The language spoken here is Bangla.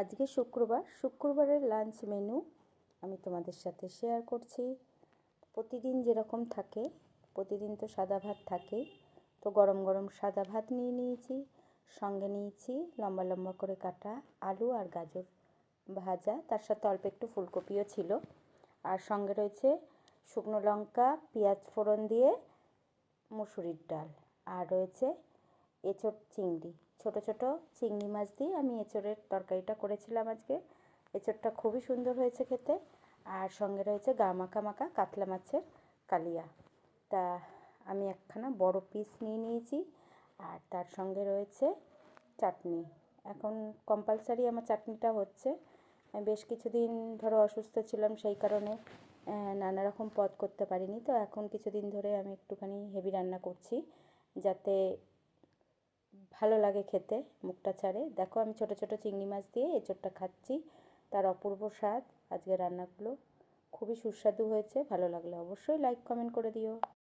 আজকে শুক্রবারের লাঞ্চ মেনু আমি তোমাদের সাথে শেয়ার করছি। প্রতিদিন যেরকম থাকে, প্রতিদিন তো সাদা ভাত থাকেই, তো গরম গরম সাদা ভাত নিয়ে নিয়েছি। সঙ্গে নিয়েছি লম্বা লম্বা করে কাটা আলু আর গাজর ভাজা, তার সাথে অল্প একটু ফুলকপিও ছিল। আর সঙ্গে রয়েছে শুকনো লঙ্কা পেঁয়াজ ফোড়ন দিয়ে মুসুরির ডাল। আর রয়েছে এঁচোড় চিংড়ি, ছোট ছোট চিংড়ি মাছ দিয়ে আমি এঁচোড়ের তরকারিটা করেছিলাম আজকে। এঁচোড়টা খুবই সুন্দর হয়েছে খেতে। আর সঙ্গে রয়েছে গা মাখা মাখা কাতলা মাছের কালিয়া। তা আমি একখানা বড় পিস নিয়ে নিয়েছি। আর তার সঙ্গে রয়েছে চাটনি। এখন কম্পালসারি আমার চাটনিটা হচ্ছে। বেশ কিছুদিন ধরো অসুস্থ ছিলাম, সেই কারণে নানা রকম পদ করতে পারিনি। তো এখন কিছুদিন ধরে আমি একটুখানি হেভি রান্না করছি, যাতে ভালো লাগে খেতে, মুখটা ছাড়ে। দেখো আমি ছোট ছোট চিংড়ি মাছ দিয়ে এঁচোড়টা খাচ্ছি, তার অপূর্ব স্বাদ। আজকে রান্নাগুলো খুবই সুস্বাদু হয়েছে। ভালো লাগলে অবশ্যই লাইক কমেন্ট করে দিও।